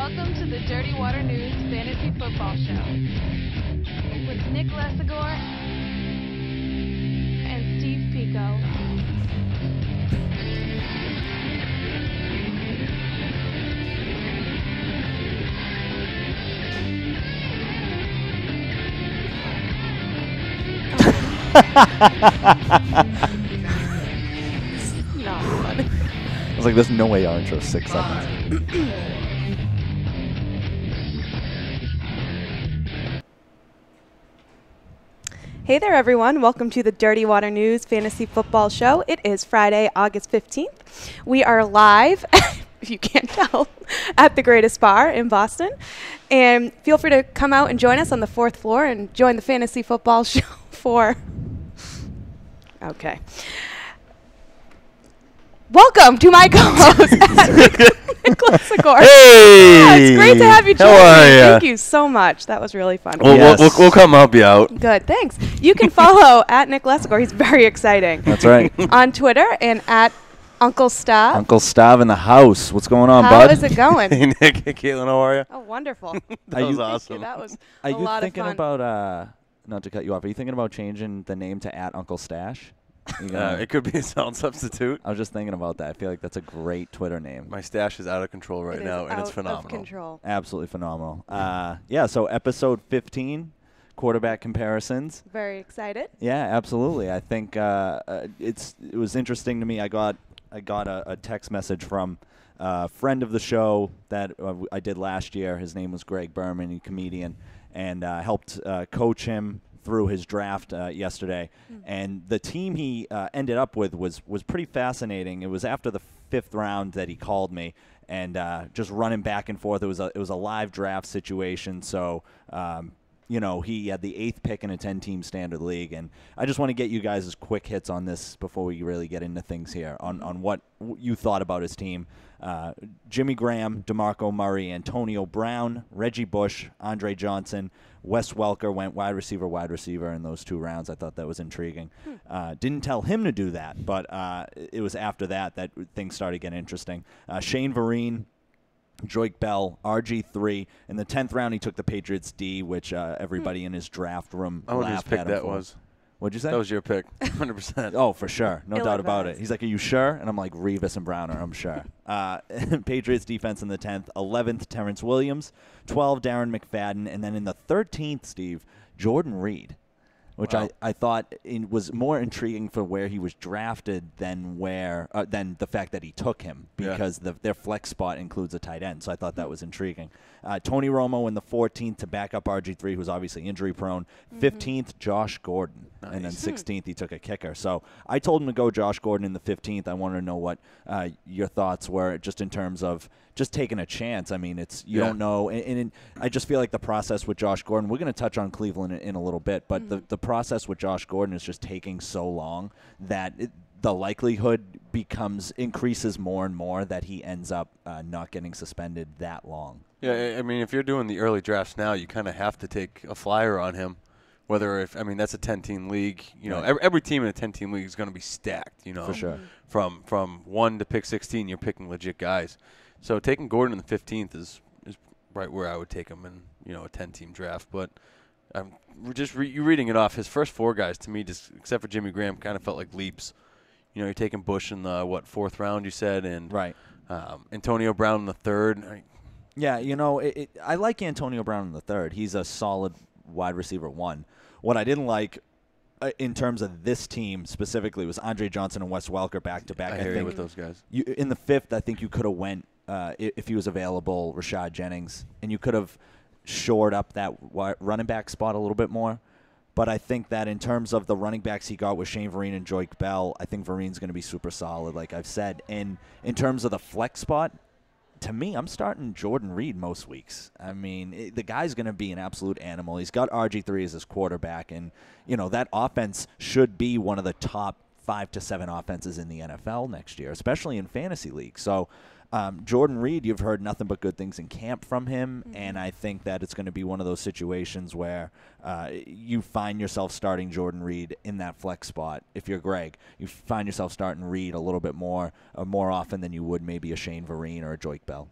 Welcome to the Dirty Water News Fantasy Football Show with Nick Lesogor and Steve Picco. Not funny. I was like, there's no way our intro's 6 seconds. Hey there, everyone. Welcome to the Dirty Water News Fantasy Football Show. It is Friday, August 15th. We are live, if you can't tell, at the Greatest Bar in Boston. And feel free to come out and join us on the 4th floor and join the Fantasy Football Show for... Okay. Welcome to my co-host, Nick Lesogor. Hey! Yeah, it's great to have you join How are me. ya? Thank you so much. That was really fun. We'll come help you out. Good, thanks. You can follow at Nick Lesogor. He's very exciting. That's right. On Twitter and at Uncle Stav. Uncle Stav in the house. What's going on, How bud? is it going? Hey, Nick. Hey, Caitlin. How are you? Oh, wonderful. That was Thank you. awesome. That was Are a you lot of thinking fun. about, not to cut you off, are you thinking about changing the name to at Uncle Stash? You gonna- It could be a sound substitute. I was just thinking about that. I feel like that's a great Twitter name. My stash is out of control right It is now, and it's out phenomenal. of control. Absolutely phenomenal. Yeah, so episode 15, quarterback comparisons. Very excited. Yeah, absolutely. I think it was interesting to me. I got a text message from a friend of the show that I did last year. His name was Greg Berman, a comedian, and helped coach him through his draft yesterday. And the team he ended up with was pretty fascinating. It was after the 5th round that he called me, and just running back and forth. It was a live draft situation, so he had the 8th pick in a 10-team standard league, and I just want to get you guys' quick hits on this before we really get into things here on what you thought about his team. Jimmy Graham, DeMarco Murray, Antonio Brown, Reggie Bush, Andre Johnson, Wes Welker went wide receiver in those 2 rounds. I thought that was intriguing. Didn't tell him to do that, but it was after that things started getting interesting. Shane Vereen, Joik Bell, RG3. In the 10th round, he took the Patriots D, which everybody in his draft room I wonder whose laughed pick at him that for. was. What'd you say? That was your pick, 100%. Oh, for sure. No doubt about it. Ill-advised. He's like, are you sure? And I'm like, Revis and Browner, I'm sure. Patriots defense in the 10th, 11th, Terrence Williams, 12, Darren McFadden, and then in the 13th, Steve, Jordan Reed, which Wow. I thought was more intriguing for where he was drafted than than the fact that he took him, because their flex spot includes a tight end. So I thought that was intriguing. Tony Romo in the 14th to back up RG3, who's obviously injury prone. 15th, Josh Gordon. Nice. And then 16th, he took a kicker. So I told him to go Josh Gordon in the 15th. I wanted to know what your thoughts were just in terms of just taking a chance. I mean, you don't know. And I just feel like the process with Josh Gordon, we're going to touch on Cleveland in a little bit, but the process with Josh Gordon is just taking so long that the likelihood increases more and more that he ends up not getting suspended that long. Yeah, I mean, if you're doing the early drafts now, you kind of have to take a flyer on him. That's a 10-team league. Right. Every team in a 10-team league is going to be stacked. For sure. From 1 to pick 16, you're picking legit guys. So taking Gordon in the 15th is right where I would take him in a 10-team draft. But you reading it off, his first 4 guys to me, just except for Jimmy Graham, kind of felt like leaps. You're taking Bush in the 4th round, you said, and Right. Antonio Brown in the 3rd. Yeah, I like Antonio Brown in the 3rd. He's a solid wide receiver 1. What I didn't like in terms of this team specifically was Andre Johnson and Wes Welker back-to-back. I hear you with those guys. In the 5th, I think you could have went, if he was available, Rashad Jennings, and you could have shored up that running back spot a little bit more. But I think that in terms of the running backs he got with Shane Vereen and Joik Bell, I think Vereen's going to be super solid, like I've said. And in terms of the flex spot, to me, I'm starting Jordan Reed most weeks. I mean, the guy's going to be an absolute animal. He's got RG3 as his quarterback, and, that offense should be one of the top 5 to 7 offenses in the NFL next year, especially in fantasy leagues. So Jordan Reed, you've heard nothing but good things in camp from him, and I think that it's going to be one of those situations where you find yourself starting Jordan Reed in that flex spot. If you're Greg, you find yourself starting Reed a little bit more often than you would maybe a Shane Vereen or a Joik Bell.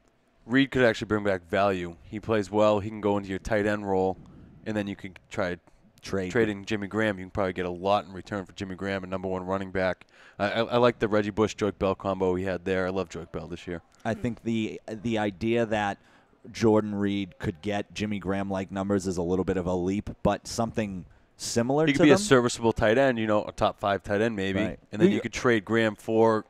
Reed could actually bring back value. He plays well. He can go into your tight end role, and then you could try trading Jimmy Graham. You can probably get a lot in return for Jimmy Graham, a #1 running back. I like the Reggie Bush, Joique Bell combo he had there. I love Joique Bell this year. I think the idea that Jordan Reed could get Jimmy Graham-like numbers is a little bit of a leap, but something similar to He could be a serviceable tight end, a top 5 tight end maybe, right. And then you could trade Graham for,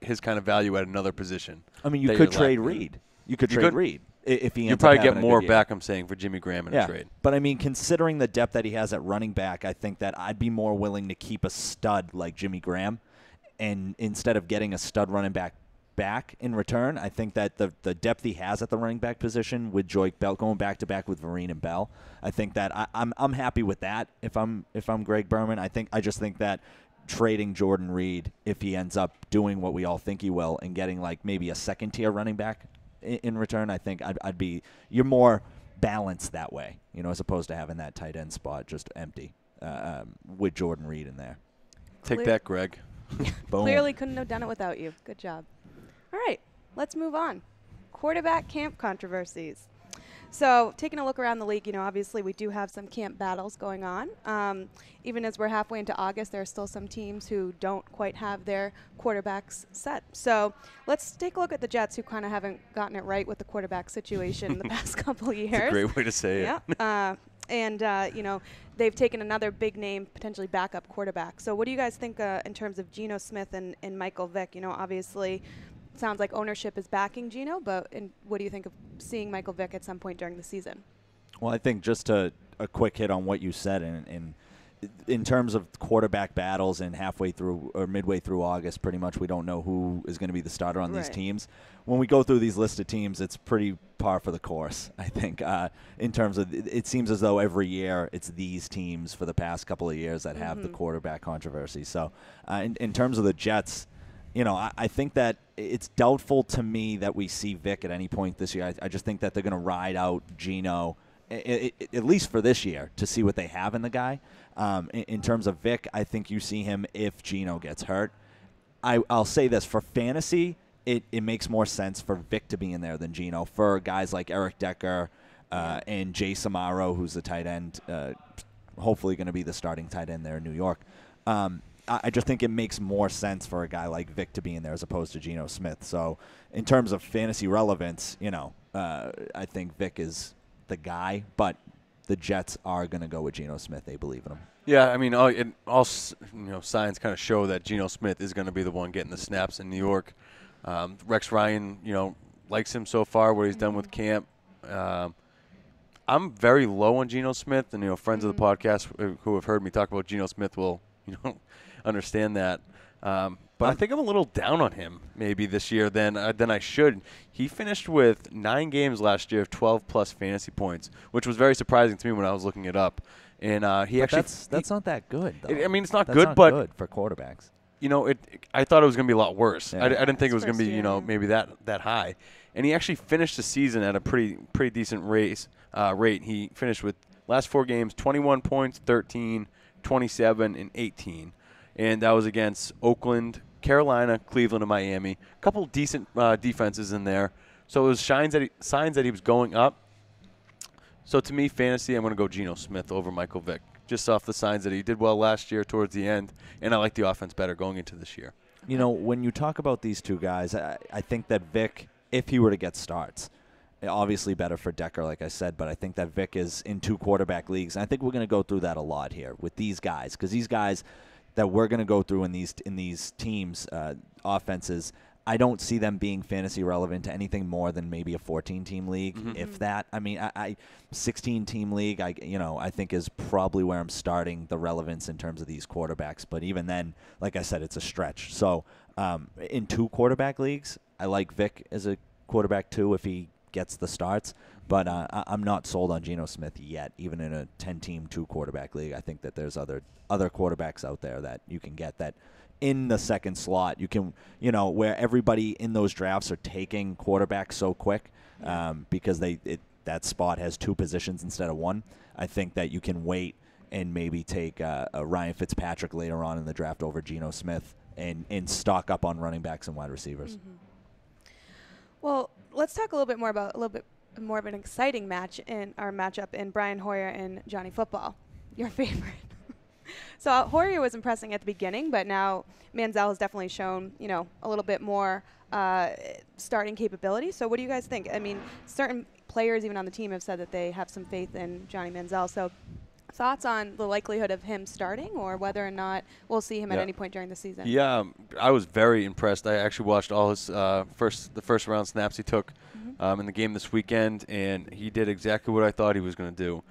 his kind of value at another position. I mean, you could trade Reed. You could trade Reed if he ends you'd probably up get having more a good back, I'm saying, for Jimmy Graham in a trade. But, I mean, considering the depth that he has at running back, I think that I'd be more willing to keep a stud like Jimmy Graham, and instead of getting a stud running back in return, I think that the depth he has at the running back position with Joique Bell going back-to-back with Vereen and Bell, I think that I'm happy with that if I'm Greg Berman. I just think that trading Jordan Reed, if he ends up doing what we all think he will and getting like maybe a second-tier running back in return, I think you're more balanced that way, as opposed to having that tight end spot just empty with Jordan Reed in there. Take that, Greg. Boom. Clearly couldn't have done it without you. Good job. All right, let's move on. Quarterback camp controversies. So taking a look around the league, obviously we do have some camp battles going on. Even as we're halfway into August, there are still some teams who don't quite have their quarterbacks set. So let's take a look at the Jets, who kind of haven't gotten it right with the quarterback situation in the past couple of years. That's a great way to say it. And, they've taken another big name, potentially backup quarterback. So what do you guys think in terms of Geno Smith and Michael Vick? Obviously sounds like ownership is backing Geno, but what do you think of seeing Michael Vick at some point during the season? Well, I think just a quick hit on what you said, in terms of quarterback battles and halfway through or midway through August, pretty much we don't know who is going to be the starter on these teams. When we go through these listed teams, it's pretty par for the course, I think, in terms of it seems as though every year it's these teams for the past couple of years that have the quarterback controversy. So in terms of the Jets, I think that it's doubtful to me that we see Vic at any point this year. I just think that they're going to ride out Geno, at least for this year, to see what they have in the guy. In terms of Vic, I think you see him if Geno gets hurt. I'll say this, for fantasy, it makes more sense for Vic to be in there than Geno. For guys like Eric Decker and Jay Samaro, who's the tight end, hopefully going to be the starting tight end there in New York. I just think it makes more sense for a guy like Vic to be in there as opposed to Geno Smith. So in terms of fantasy relevance, I think Vic is the guy, but the Jets are going to go with Geno Smith. They believe in him. Yeah, I mean, all signs kind of show that Geno Smith is going to be the one getting the snaps in New York. Rex Ryan, likes him so far, what he's done with camp. I'm very low on Geno Smith, and friends of the podcast who have heard me talk about Geno Smith will understand that. But I think I'm a little down on him maybe this year than I should. He finished with 9 games last year of 12-plus fantasy points, which was very surprising to me when I was looking it up. And that's not that good, though. I mean, it's not that's good, not but good for quarterbacks. I thought it was going to be a lot worse. Yeah. I didn't think it was going to be, year. maybe that high. And he actually finished the season at a pretty decent rate. He finished with last 4 games, 21 points, 13, 27, and 18. And that was against Oakland, Carolina, Cleveland, and Miami. A couple decent defenses in there. So it was signs that he was going up. So to me, fantasy, I'm going to go Geno Smith over Michael Vick, just off the signs that he did well last year towards the end, and I like the offense better going into this year. When you talk about these two guys, I think that Vic, if he were to get starts, obviously better for Decker, like I said, but I think that Vic is in 2 quarterback leagues, and I think we're going to go through that a lot here with these guys, because these guys that we're going to go through in these teams' offenses, I don't see them being fantasy relevant to anything more than maybe a 14-team league, if that. I mean, 16-team league, I think is probably where I'm starting the relevance in terms of these quarterbacks. But even then, like I said, it's a stretch. So in 2 quarterback leagues, I like Vic as a quarterback too if he gets the starts. But I'm not sold on Geno Smith yet, even in a 10-team 2-quarterback league. I think that there's other quarterbacks out there that you can get that in the second slot. You can, where everybody in those drafts are taking quarterbacks so quick because that spot has 2 positions instead of 1. I think that you can wait and maybe take a Ryan Fitzpatrick later on in the draft over Geno Smith and stock up on running backs and wide receivers. Well, let's talk a little bit more about more of an exciting matchup in Brian Hoyer and Johnny Football, your favorite. So Hoyer was impressing at the beginning, but now Manziel has definitely shown, a little bit more starting capability. So what do you guys think? I mean, certain players even on the team have said that they have some faith in Johnny Manziel. So thoughts on the likelihood of him starting or whether or not we'll see him at any point during the season? Yeah, I was very impressed. I actually watched all his the first round snaps he took in the game this weekend, and he did exactly what I thought he was going to do.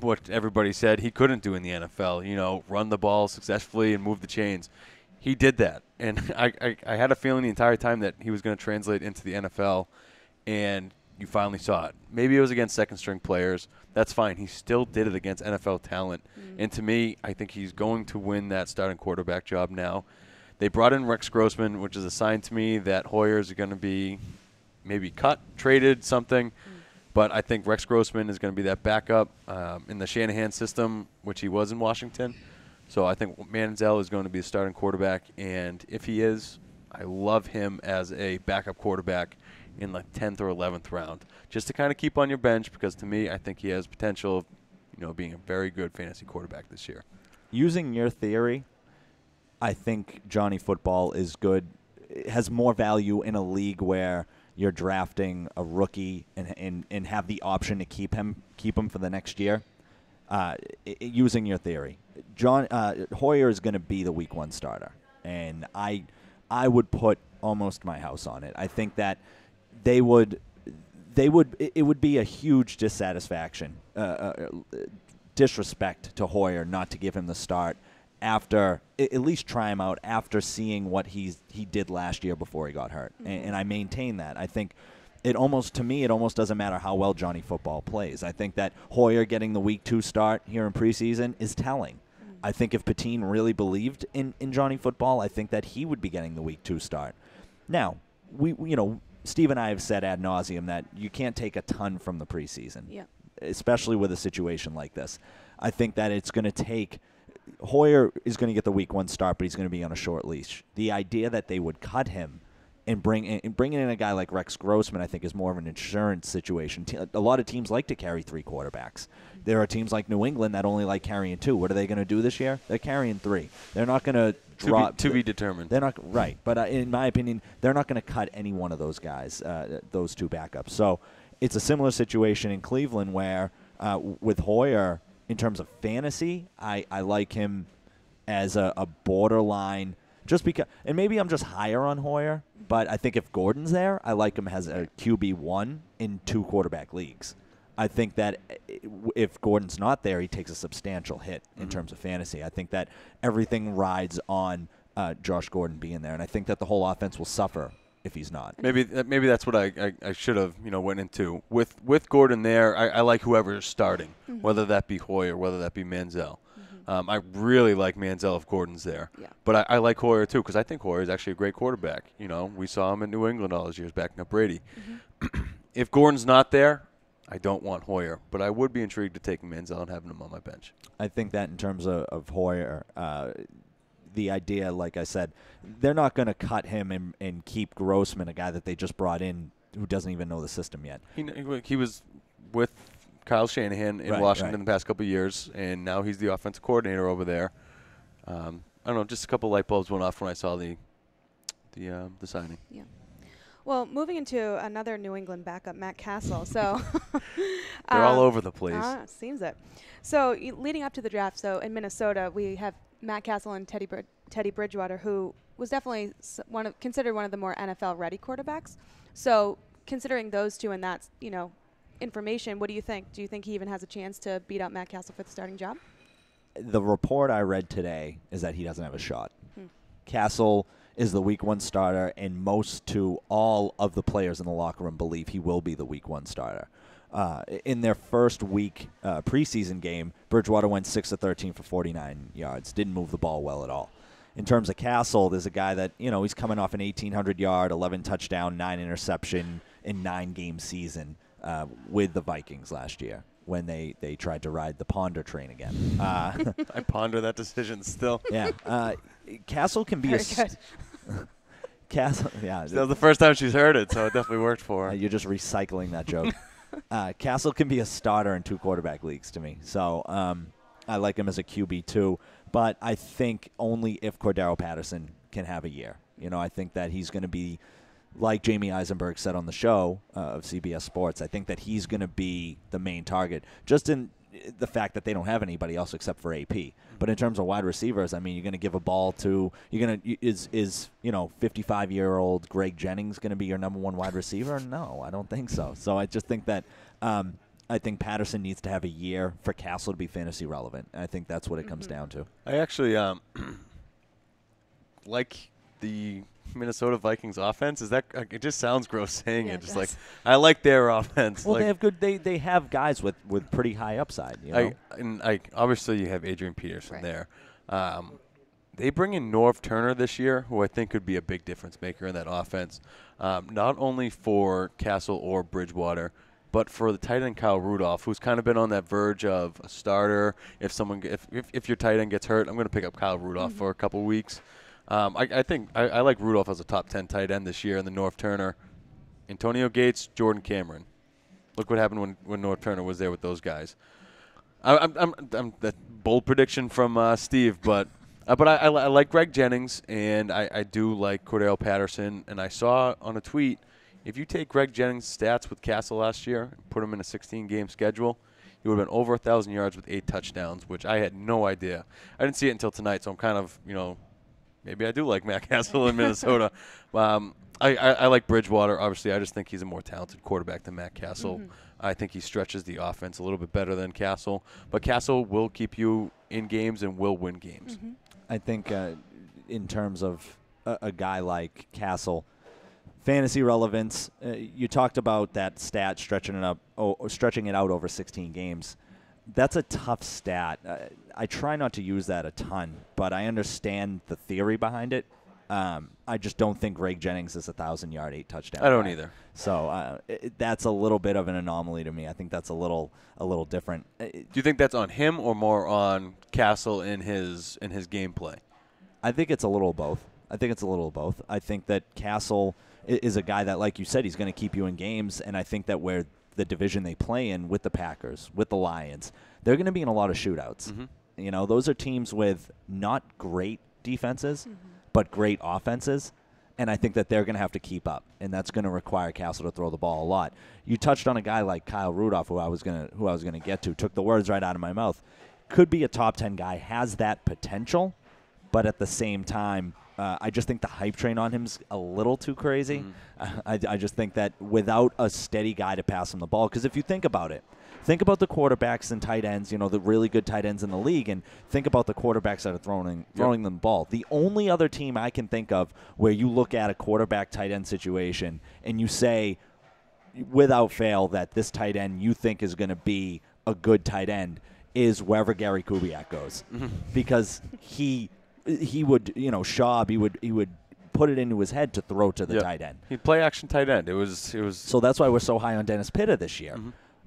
What everybody said he couldn't do in the NFL, run the ball successfully and move the chains. He did that, and I had a feeling the entire time that he was going to translate into the NFL, and you finally saw it. Maybe it was against second-string players. That's fine. He still did it against NFL talent. And to me, I think he's going to win that starting quarterback job now. They brought in Rex Grossman, which is a sign to me that Hoyer's going to be maybe cut, traded, something. But I think Rex Grossman is going to be that backup in the Shanahan system, which he was in Washington. So I think Manziel is going to be the starting quarterback. And if he is, I love him as a backup quarterback in the 10th or 11th round, just to kind of keep on your bench, because to me, I think he has potential of, being a very good fantasy quarterback this year. Using your theory, I think Johnny Football is good. It has more value in a league where you're drafting a rookie and have the option to keep him for the next year. Using your theory, Hoyer is going to be the week 1 starter, and I would put almost my house on it. I think that it would be a huge dissatisfaction, disrespect to Hoyer not to give him the start after, at least try him out after seeing what he did last year before he got hurt. And I maintain that. I think it almost doesn't matter how well Johnny Football plays. I think that Hoyer getting the week 2 start here in preseason is telling. I think if Patine really believed in Johnny Football, I think that he would be getting the week 2 start. Now, Steve and I have said ad nauseum that you can't take a ton from the preseason, especially with a situation like this. I think that it's going to take – Hoyer is going to get the week 1 start, but he's going to be on a short leash. The idea that they would cut him and bringing in a guy like Rex Grossman, I think, is more of an insurance situation. A lot of teams like to carry 3 quarterbacks. There are teams like New England that only like carrying 2. What are they going to do this year? They're carrying 3. They're not going to drop. To be determined. They're not right, but in my opinion, they're not going to cut any one of those guys, those 2 backups. So it's a similar situation in Cleveland where with Hoyer, in terms of fantasy, I like him as a borderline. Just because, and maybe I'm just higher on Hoyer, but I think if Gordon's there, I like him as a QB1 in 2 quarterback leagues. I think that if Gordon's not there, he takes a substantial hit in terms of fantasy. I think that everything rides on Josh Gordon being there, and I think that the whole offense will suffer if he's not. Maybe that's what I should have went into with Gordon there. I like whoever is starting, whether that be Hoyer, whether that be Manziel. I really like Manziel if Gordon's there. Yeah. But I like Hoyer, too, because I think Hoyer is actually a great quarterback. We saw him in New England all those years backing up Brady. If Gordon's not there, I don't want Hoyer. But I would be intrigued to take Manziel and having him on my bench. I think that in terms of Hoyer, the idea, like I said, they're not going to cut him and keep Grossman, a guy that they just brought in who doesn't even know the system yet. He was with Kyle Shanahan in Washington the past couple of years, and now he's the offensive coordinator over there. I don't know, just a couple light bulbs went off when I saw the signing. Yeah. Well, moving into another New England backup, Matt Cassel. So they're all over the place. Seems it. So leading up to the draft, so in Minnesota, we have Matt Cassel and Teddy Bridgewater, who was definitely considered one of the more NFL-ready quarterbacks. So considering those 2 and that, information, what do you think? Do you think he even has a chance to beat out Matt Cassel for the starting job? The report I read today is that he doesn't have a shot. Cassel is the week 1 starter, and most to all of the players in the locker room believe he will be the week 1 starter. In their first week preseason game, Bridgewater went 6 of 13 for 49 yards, didn't move the ball well at all. In terms of Cassel, there's a guy that, he's coming off an 1,800-yard, 11 touchdown, 9 interception in 9-game season with the Vikings last year when they tried to ride the Ponder train again. I ponder that decision still. Yeah. Cassel can be Cassel, yeah. That was the first time she's heard it, so it definitely worked for her. You're just recycling that joke. Cassel can be a starter in 2 quarterback leagues to me. So I like him as a QB too. But I think only if Cordero Patterson can have a year. I think that he's going to be, like Jamey Eisenberg said on the show of CBS Sports, I think that he's going to be the main target. Just in the fact that they don't have anybody else except for AP. But in terms of wide receivers, I mean, you're going to give a ball to is 55-year-old Greg Jennings going to be your number 1 wide receiver? No, I don't think so. So I just think that I think Patterson needs to have a year for Cassel to be fantasy relevant. I think that's what it comes down to. I actually like the Minnesota Vikings offense. Is that it? Just sounds gross saying it. Just like I like their offense. Well, they have good. They have guys with pretty high upside. Obviously you have Adrian Peterson there. They bring in Norv Turner this year, who I think could be a big difference maker in that offense, not only for Cassel or Bridgewater, but for the tight end Kyle Rudolph, who's kind of been on that verge of a starter. If your tight end gets hurt, I'm going to pick up Kyle Rudolph for a couple weeks. I think I like Rudolph as a top 10 tight end this year, and then Norv Turner, Antonio Gates, Jordan Cameron. Look what happened when Norv Turner was there with those guys. I'm that bold prediction from Steve, but I like Greg Jennings, and I do like Cordero Patterson. And I saw on a tweet, if you take Greg Jennings' stats with Cassel last year and put him in a 16-game schedule, he would have been over 1,000 yards with 8 touchdowns, which I had no idea. I didn't see it until tonight, so I'm kind of, maybe I do like Matt Cassel in Minnesota. I like Bridgewater. Obviously, I just think he's a more talented quarterback than Matt Cassel. I think he stretches the offense a little bit better than Cassel. But Cassel will keep you in games and will win games. I think in terms of a guy like Cassel, fantasy relevance, you talked about that stat stretching it out over 16 games. That's a tough stat. I try not to use that a ton, but I understand the theory behind it. I just don't think Greg Jennings is 1,000-yard, 8-touchdown. I don't either. So that's a little bit of an anomaly to me. I think that's a little different. Do you think that's on him or more on Cassel in his gameplay? I think it's a little of both. I think that Cassel is a guy that, like you said, he's going to keep you in games, and I think that where the division they play in with the Packers, with the Lions, they're going to be in a lot of shootouts. Those are teams with not great defenses, but great offenses, and I think that they're going to have to keep up, and that's going to require Cassel to throw the ball a lot. You touched on a guy like Kyle Rudolph, who I was going to get to, took the words right out of my mouth. Could be a top 10 guy, has that potential, but at the same time, I just think the hype train on him's a little too crazy. I just think that without a steady guy to pass him the ball, because if you think about it, think about the quarterbacks and tight ends, the really good tight ends in the league, and think about the quarterbacks that are throwing them the ball. The only other team I can think of where you look at a quarterback tight end situation and you say, without fail, that this tight end you think is going to be a good tight end is wherever Gary Kubiak goes, because he would, Schaub, he would put it into his head to throw to the tight end. He'd play action tight end. It was. So that's why we're so high on Dennis Pitta this year.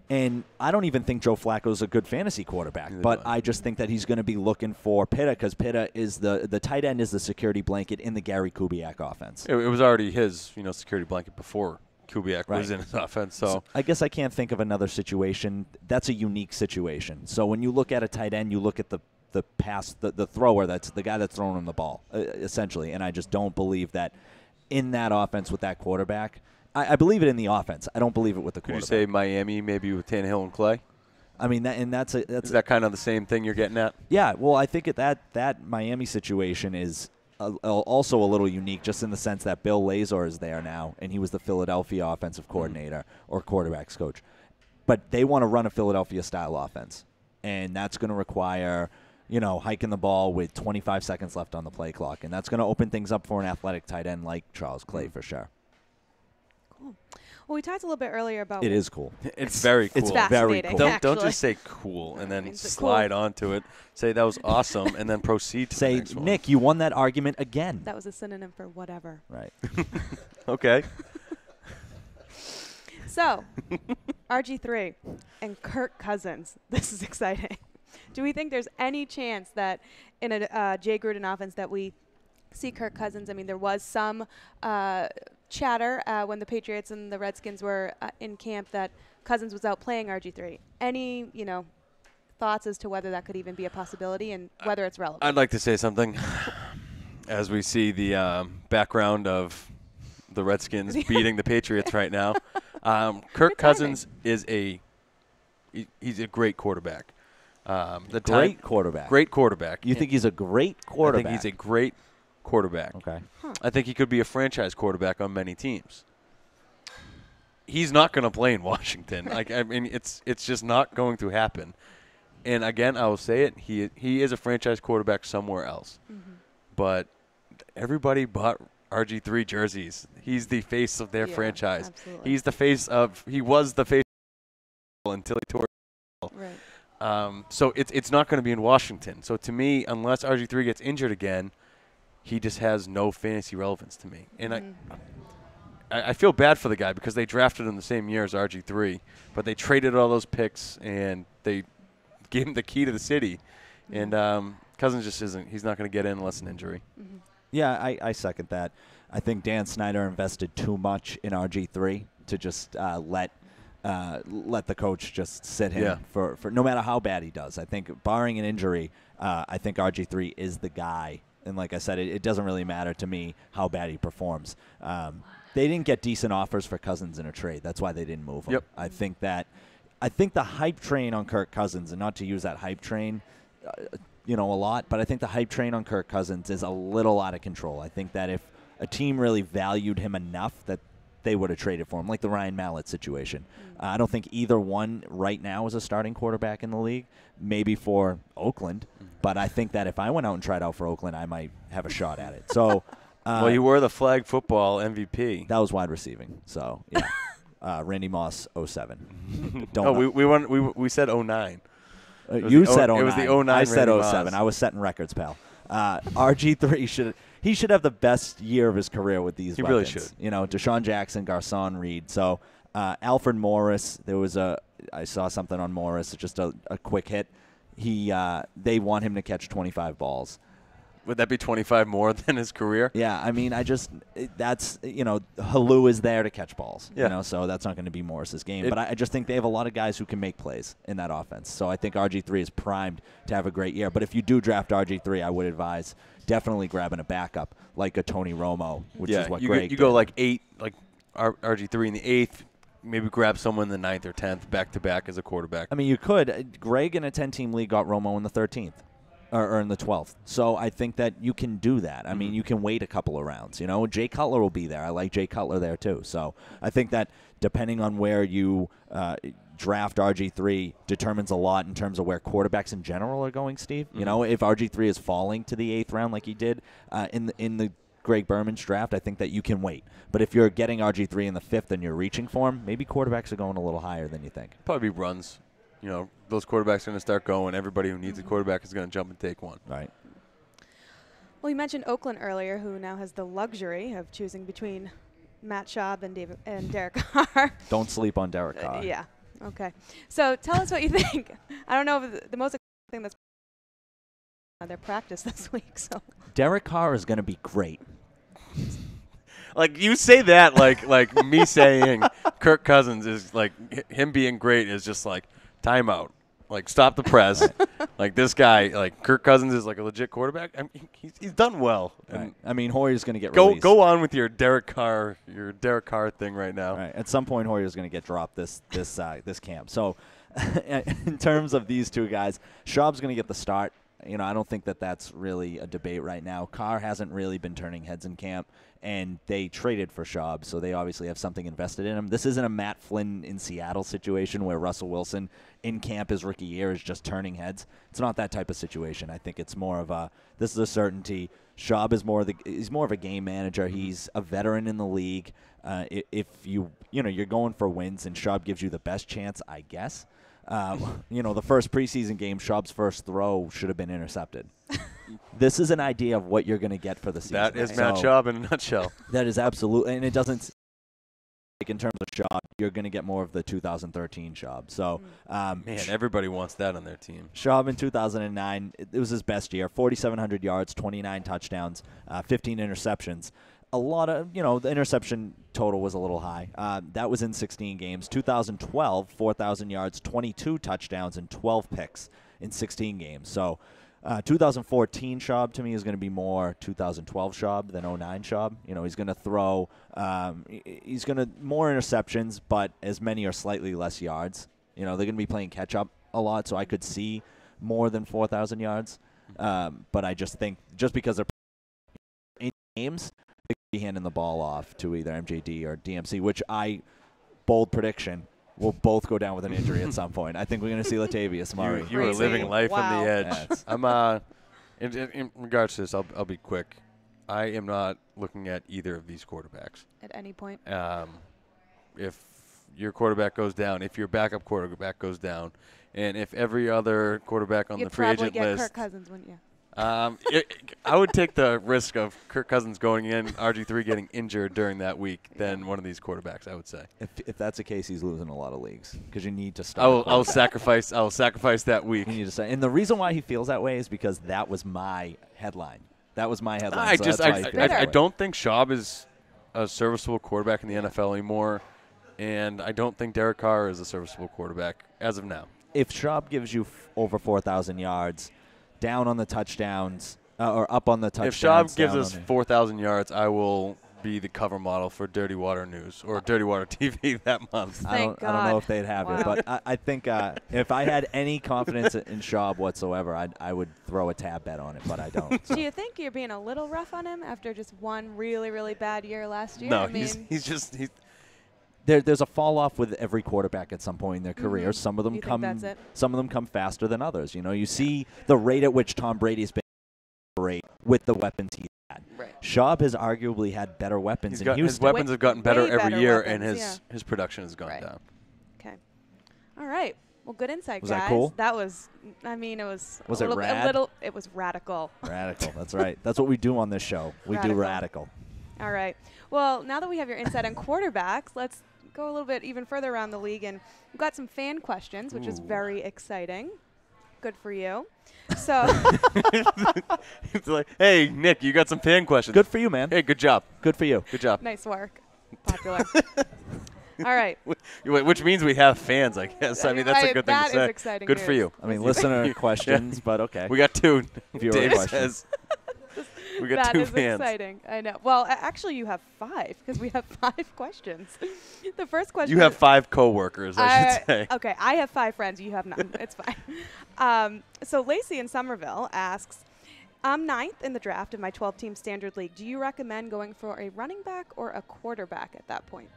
And I don't even think Joe Flacco's a good fantasy quarterback, but I just think that he's going to be looking for Pitta, because Pitta is the tight end is the security blanket in the Gary Kubiak offense. It was already his, security blanket before Kubiak was in his offense. So I guess I can't think of another situation. That's a unique situation. So when you look at a tight end, you look at the pass, the thrower, that's the guy that's throwing him the ball, essentially. And I just don't believe that in that offense with that quarterback. I believe it in the offense. I don't believe it with the quarterback. Could you say Miami maybe with Tannehill and Clay? I mean, that's is that kind of the same thing you're getting at? Yeah. Well, I think that Miami situation is also a little unique, just in the sense that Bill Lesogor is there now, and he was the Philadelphia offensive coordinator or quarterbacks coach. But they want to run a Philadelphia-style offense, and that's going to require hiking the ball with 25 seconds left on the play clock, and that's going to open things up for an athletic tight end like Charles Clay for sure. Cool. Well, we talked a little bit earlier about. It is cool. It's very cool. It's very cool. Don't just say cool and then slide onto it. Say that was awesome and then proceed to say, the next one. Nick, you won that argument again. That was a synonym for whatever. Right. Okay. So, RG3 and Kirk Cousins. This is exciting. Do we think there's any chance that in a Jay Gruden offense that we see Kirk Cousins. I mean, there was some chatter when the Patriots and the Redskins were in camp that Cousins was out playing RG3. Any, thoughts as to whether that could even be a possibility and whether it's relevant? I'd like to say something. As we see the background of the Redskins beating the Patriots right now, Kirk Cousins is he's a great quarterback. Great quarterback. Great quarterback. You think he's a great quarterback? I think he's a great quarterback. Okay. I think he could be a franchise quarterback on many teams. He's not going to play in Washington. It's just not going to happen. And again, I will say it. He is a franchise quarterback somewhere else. Mm-hmm. But everybody bought RG3 jerseys. He's the face of their franchise. Absolutely. He was the face until he tore it. Right. So it's not going to be in Washington. So to me, unless RG3 gets injured again, he just has no fantasy relevance to me. And I feel bad for the guy because they drafted him the same year as RG3, but they traded all those picks and they gave him the key to the city. And Cousins just isn't. He's not going to get in unless an injury. Mm-hmm. Yeah, I second that. I think Dan Snyder invested too much in RG3 to just let the coach just sit him for no matter how bad he does. I think barring an injury, I think RG3 is the guy. And like I said, it doesn't really matter to me how bad he performs. They didn't get decent offers for Cousins in a trade. That's why they didn't move him. Yep. I think the hype train on Kirk Cousins, and not to use that hype train, a lot, but I think the hype train on Kirk Cousins is a little out of control. I think that if a team really valued him enough that they would have traded for him, like the Ryan Mallett situation. I don't think either one right now is a starting quarterback in the league, maybe for Oakland, but I think that if I went out and tried out for Oakland, I might have a shot at it. So, well, you were the flag football MVP. That was wide receiving, so yeah. Randy Moss, 07. We said 09. You said 09. It was the 09. I said Randy 07. Moss. I was setting records, pal. RG3 should have the best year of his career with these weapons. Really should. Deshaun Jackson, Garcon Reed. So Alfred Morris, I saw something on Morris, just a quick hit. They want him to catch 25 balls. Would that be 25 more than his career? Yeah, I mean, Halou is there to catch balls. Yeah. So that's not going to be Morris's game. But I just think they have a lot of guys who can make plays in that offense. So I think RG3 is primed to have a great year. But if you do draft RG3, I would advise definitely grabbing a backup like a Tony Romo, which is what Greg you go like 8, like RG3 in the 8th, maybe grab someone in the 9th or 10th back-to-back as a quarterback. I mean, you could. Greg in a 10-team league got Romo in the 13th. Or in the 12th. So I think that you can do that. I mean, you can wait a couple of rounds. Jay Cutler will be there. I like Jay Cutler there too. So I think that depending on where you draft RG3 determines a lot in terms of where quarterbacks in general are going, Steve. Mm-hmm. If RG3 is falling to the 8th round like he did in the Greg Berman's draft, I think that you can wait. But if you're getting RG3 in the 5th and you're reaching for him, maybe quarterbacks are going a little higher than you think. Probably runs. Those quarterbacks are going to start going. Everybody who needs a quarterback is going to jump and take one. Right. Well, you mentioned Oakland earlier, who now has the luxury of choosing between Matt Schaub and Derek Carr. Don't sleep on Derek Carr. Yeah. Okay. So tell us what you think. I don't know if the most thing that's their practice this week. So Derek Carr is going to be great. Like you say that, like me saying Kirk Cousins is like him being great is just like timeout. Like stop the press. Like this guy, like Kirk Cousins is like a legit quarterback. I mean, he's done well. Right. I mean, Hoyer's going to get released. Go on with your Derek Carr thing right now. Right. At some point, Hoyer's going to get dropped this camp. So, in terms of these two guys, Schaub's going to get the start. I don't think that that's really a debate right now. Carr hasn't really been turning heads in camp, and they traded for Schaub, so they obviously have something invested in him. This isn't a Matt Flynn in Seattle situation where Russell Wilson in camp his rookie year is just turning heads. It's not that type of situation. I think it's more of this is a certainty. Schaub is he's more of a game manager. He's a veteran in the league. If you're going for wins, and Schaub gives you the best chance, I guess. The first preseason game, Schaub's first throw should have been intercepted. This is an idea of what you're going to get for the season. That is Matt Schaub in a nutshell. That is absolutely, and it doesn't like in terms of Schaub, you're going to get more of the 2013 Schaub. So, Man, everybody wants that on their team. Schaub in 2009, it was his best year. 4,700 yards, 29 touchdowns, 15 interceptions. A lot of, the interception total was a little high. That was in 16 games. 2012, 4,000 yards, 22 touchdowns, and 12 picks in 16 games. So 2014 Schaub to me is going to be more 2012 Schaub than 09 Schaub. He's going to throw, he's going to more interceptions, but as many or slightly less yards. They're going to be playing catch up a lot, so I could see more than 4,000 yards. But I just think just because they're in games, they could be handing the ball off to either MJD or DMC, which bold prediction, will both go down with an injury at some point. I think we're going to see Latavius Murray. You are living life on the edge. Yes. I'm in regards to this, I'll be quick. I am not looking at either of these quarterbacks At any point. If your quarterback goes down, if your backup quarterback goes down, and if every other quarterback on the free agent You'd probably list, get Kirk Cousins, wouldn't you? I would take the risk of Kirk Cousins going in, RG3 getting injured during that week than one of these quarterbacks, I would say. If that's the case, he's losing a lot of leagues because you need to start. I'll sacrifice that week. You need to start. And the reason why he feels that way is because that was my headline. That was my headline. I don't think Schaub is a serviceable quarterback in the NFL anymore, and I don't think Derek Carr is a serviceable quarterback as of now. If Schaub gives you over 4,000 yards, down on the touchdowns, or up on the touchdowns. If Schaub gives us 4,000 yards, I will be the cover model for Dirty Water News or Dirty Water TV that month. I don't know if they'd have it, but I think if I had any confidence in Schaub whatsoever, I would throw a tab bet on it, but I don't. So. Do you think you're being a little rough on him after just one really, really bad year last year? No, There's a fall off with every quarterback at some point in their career. Some of them come faster than others. You see the rate at which Tom Brady's been with the weapons he had. Right. Schaub has arguably had better weapons in Houston. His weapons have gotten better every year, and his production has gone down. Okay. All right. Well, good insight, guys. Was that cool? That was, it was Was it rad? It was radical. Radical, that's right. That's what we do on this show. We do radical. All right. Well, now that we have your insight on quarterbacks, let's go a little bit even further around the league, and we've got some fan questions, which is very exciting. Good for you. So it's like, hey, Nick, you got some fan questions. Good for you, man. Hey, good job. Good for you. Good job. Nice work. Popular. All right. Which means we have fans, I guess. I mean, that's a good thing to say. That is exciting Good news. for you. I mean, listener questions, but okay. We got two. Viewer questions. We got two fans. That is exciting. I know. Well, actually, you have 5 because we have 5 questions. The first question. You have 5 coworkers, I should say. Okay, I have 5 friends. You have none. It's fine. So Lacey in Somerville asks, I'm 9th in the draft in my 12-team standard league. Do you recommend going for a running back or a quarterback at that point?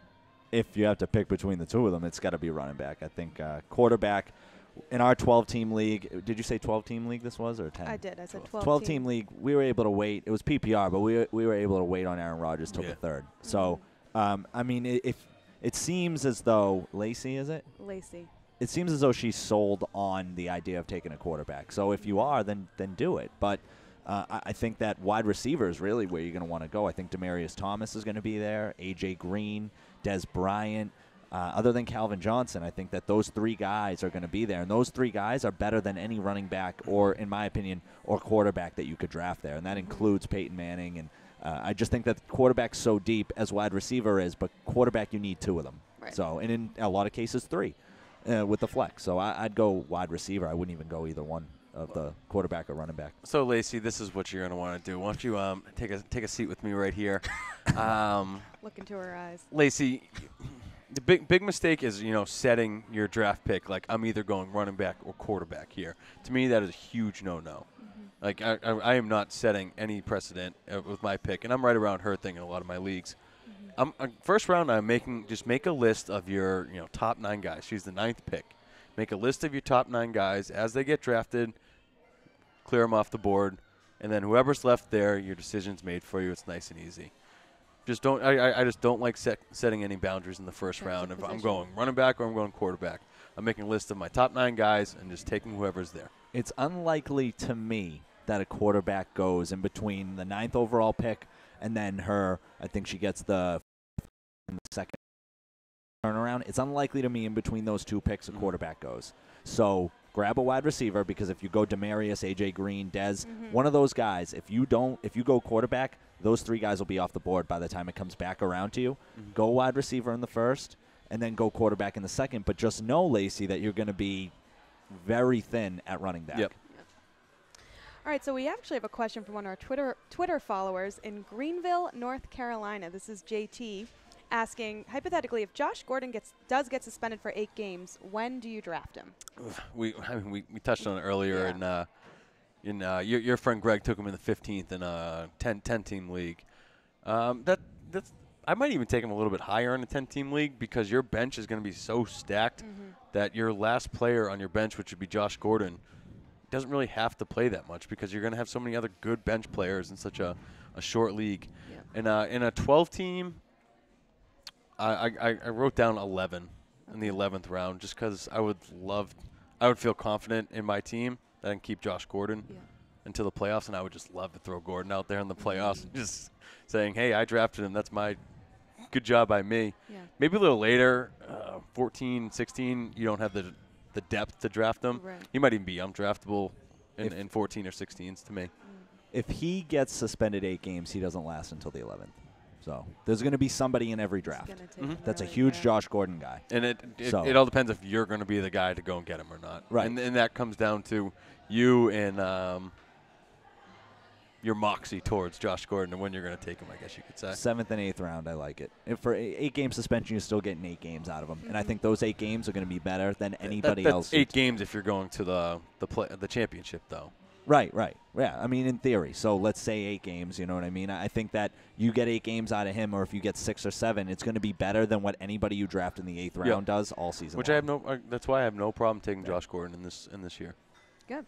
If you have to pick between the two of them, it's got to be running back. I think quarterback. In our 12-team league, did you say 12-team league this was, or 10? I did. I said 12. 12-team league, we were able to wait. It was PPR, but we were able to wait on Aaron Rodgers till the 3rd. So, I mean, if it seems as though Lacey, is it? Lacey. It seems as though she's sold on the idea of taking a quarterback. So if you are, then do it. But I think that wide receiver is really where you're going to want to go. I think Demaryius Thomas is going to be there, A.J. Green, Des Bryant. Other than Calvin Johnson, I think that those 3 guys are going to be there. And those 3 guys are better than any running back or, in my opinion, or quarterback that you could draft there. And that includes Peyton Manning. And I just think that quarterback's so deep as wide receiver is, but quarterback, you need 2 of them. Right. So, and in a lot of cases, 3 with the flex. So I'd go wide receiver. I wouldn't even go either one of the quarterback or running back. So, Lacey, this is what you're going to want to do. Why don't you take a seat with me right here? Look into her eyes. Lacey, the big mistake is, setting your draft pick like I'm either going running back or quarterback here. To me, that is a huge no-no. Like I am not setting any precedent with my pick, and I'm right around her thing in a lot of my leagues. First round, I'm make a list of your top 9 guys. She's the 9th pick. Make a list of your top 9 guys as they get drafted. Clear them off the board, and then whoever's left there, your decision's made for you. It's nice and easy. Just don't. I just don't like setting any boundaries in the first round. If I'm going running back or I'm going quarterback, I'm making a list of my top 9 guys and just taking whoever's there. It's unlikely to me that a quarterback goes in between the 9th overall pick and then her. I think she gets the 2nd round, it's unlikely to me in between those two picks a quarterback goes. So grab a wide receiver, because if you go Demarius, A.J. Green, Dez, one of those guys, if you go quarterback, those three guys will be off the board by the time it comes back around to you. Go wide receiver in the first, and then go quarterback in the second. But just know, Lacey, that you're going to be very thin at running back. Yep. All right, so we actually have a question from one of our Twitter followers in Greenville, North Carolina. This is JT asking, hypothetically, if Josh Gordon does get suspended for 8 games, when do you draft him? We touched on it earlier, and your friend Greg took him in the 15th in a 10-team league. That's I might even take him a little bit higher in a 10-team league, because your bench is going to be so stacked that your last player on your bench, which would be Josh Gordon, doesn't really have to play that much, because you're going to have so many other good bench players in such a short league. Yeah. In a 12-team, I wrote down 11 in the 11th round, just because I would feel confident in my team that I can keep Josh Gordon until the playoffs, and I would just love to throw Gordon out there in the playoffs, just saying, hey, I drafted him. That's my good job by me. Yeah. Maybe a little later, 14, 16, you don't have the depth to draft him. Right. He might even be undraftable in 14 or 16s to me. If he gets suspended 8 games, he doesn't last until the 11th. So there's going to be somebody in every draft. That's a huge Josh Gordon guy. And it all depends if you're going to be the guy to go and get him or not. Right. And that comes down to you and your moxie towards Josh Gordon and when you're going to take him, I guess you could say. 7th and 8th round, I like it. If for 8-game suspension, you're still getting 8 games out of him. And I think those 8 games are going to be better than anybody else. 8 games if you're going to the championship, though. Right. Yeah, I mean, in theory. So let's say 8 games, you know what I mean? I think that you get 8 games out of him, or if you get 6 or 7, it's going to be better than what anybody you draft in the 8th round does all season long. I have that's why I have no problem taking Josh Gordon in this year. Good.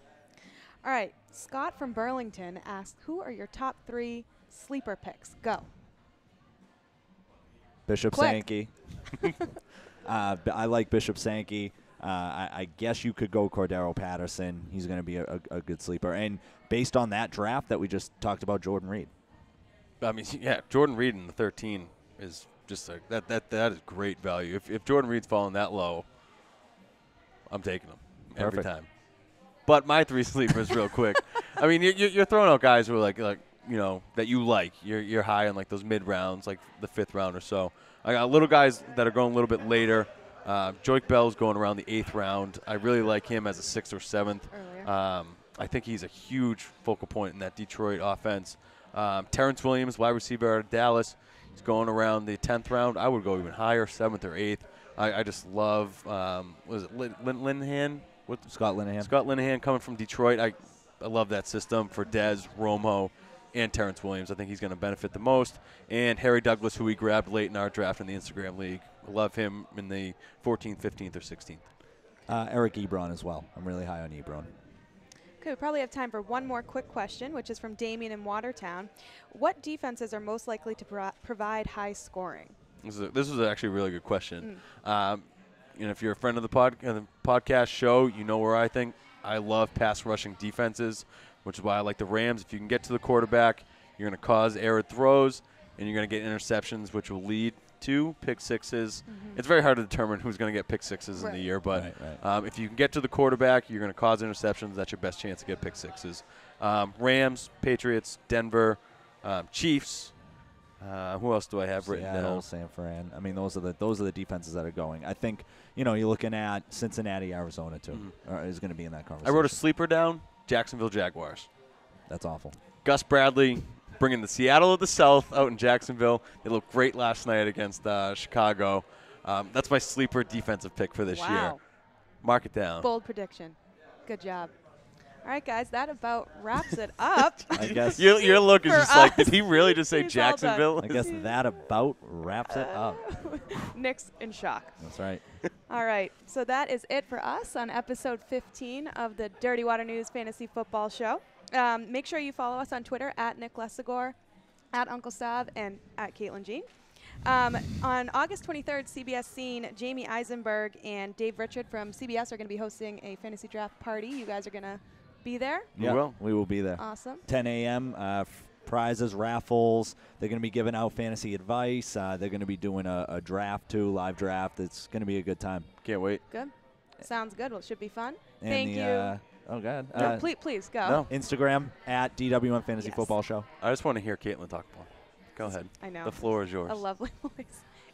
All right, Scott from Burlington asked, who are your top 3 sleeper picks? Go. Bishop Sankey. I like Bishop Sankey. I guess you could go Cordero Patterson. He's going to be a good sleeper. And based on that draft that we just talked about, Jordan Reed. I mean, yeah, Jordan Reed in the 13 is just that is great value. If Jordan Reed's falling that low, I'm taking him every time. But my 3 sleepers, real quick. I mean, you're throwing out guys who are like that you like. You're high in like those mid rounds, like the 5th round or so. I got little guys that are going a little bit later. Joique Bell's going around the 8th round. I really like him as a 6th or 7th. I think he's a huge focal point in that Detroit offense. Terrence Williams, wide receiver out of Dallas, he's going around the 10th round. I would go even higher, 7th or 8th. I just love, was it Linehan? Scott Linehan. Scott Linehan coming from Detroit. I love that system for Dez, Romo, and Terrence Williams. I think he's going to benefit the most. And Harry Douglas, who we grabbed late in our draft in the Instagram League. I love him in the 14th, 15th, or 16th. Eric Ebron as well. I'm really high on Ebron. Okay, we probably have time for one more quick question, which is from Damien in Watertown. What defenses are most likely to provide high scoring? This is actually a really good question. If you're a friend of the podcast show, you know where I think I love pass rushing defenses, which is why I like the Rams. If you can get to the quarterback, you're going to cause errant throws, and you're going to get interceptions, which will lead to pick sixes. It's very hard to determine who's going to get pick sixes in the year, but if you can get to the quarterback, you're going to cause interceptions. That's your best chance to get pick sixes. Rams, Patriots, Denver, Chiefs. Who else do I have written down? San Fran. I mean, those are the defenses that are going. I think you're looking at Cincinnati, Arizona too. Is going to be in that conversation. I wrote a sleeper down: Jacksonville Jaguars. That's awful. Gus Bradley bringing the Seattle of the South out in Jacksonville. They looked great last night against Chicago. That's my sleeper defensive pick for this year. Mark it down. Bold prediction. Good job. All right, guys, that about wraps it up. I guess your look is just like, did he really just say Jacksonville? I guess that about wraps it up. Nick's in shock. That's right. All right, so that is it for us on episode 15 of the Dirty Water News Fantasy Football Show. Make sure you follow us on Twitter at Nick Lesogor, at Uncle Stav, and at Katelyn Jean. On August 23rd, CBS Scene, Jamey Eisenberg and Dave Richard from CBS are going to be hosting a fantasy draft party. You guys are going to be there? Yeah, we will be there. Awesome. 10 a.m. prizes, raffles. They're going to be giving out fantasy advice. They're going to be doing a draft, too, live draft. It's going to be a good time. Can't wait. Good. Sounds good. Well, it should be fun. And Thank you. Oh, God. No, please go. No. Instagram at DWN Fantasy Yes. Football Show. I just want to hear Katelyn talk more. Go ahead. I know. The floor is yours. A lovely voice.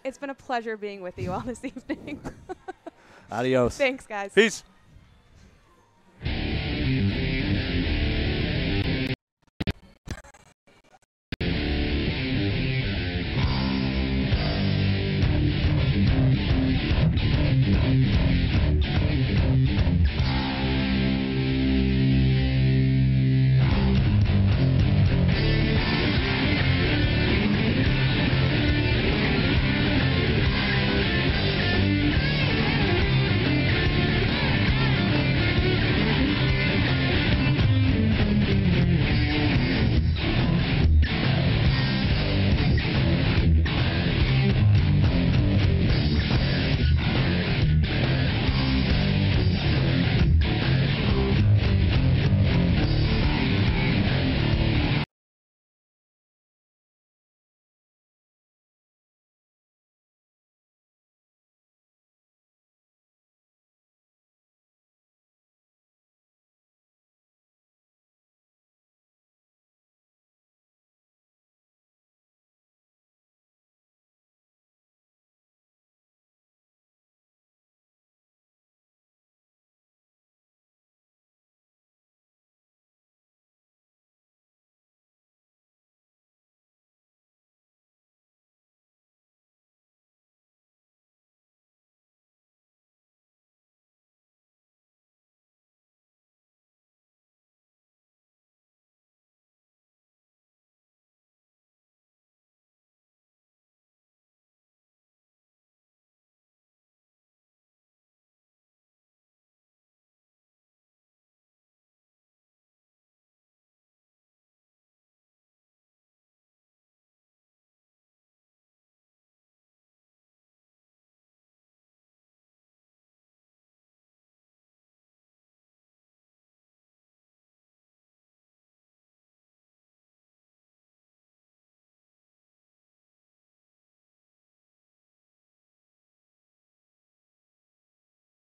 It's been a pleasure being with you all this evening. Adios. Thanks, guys. Peace.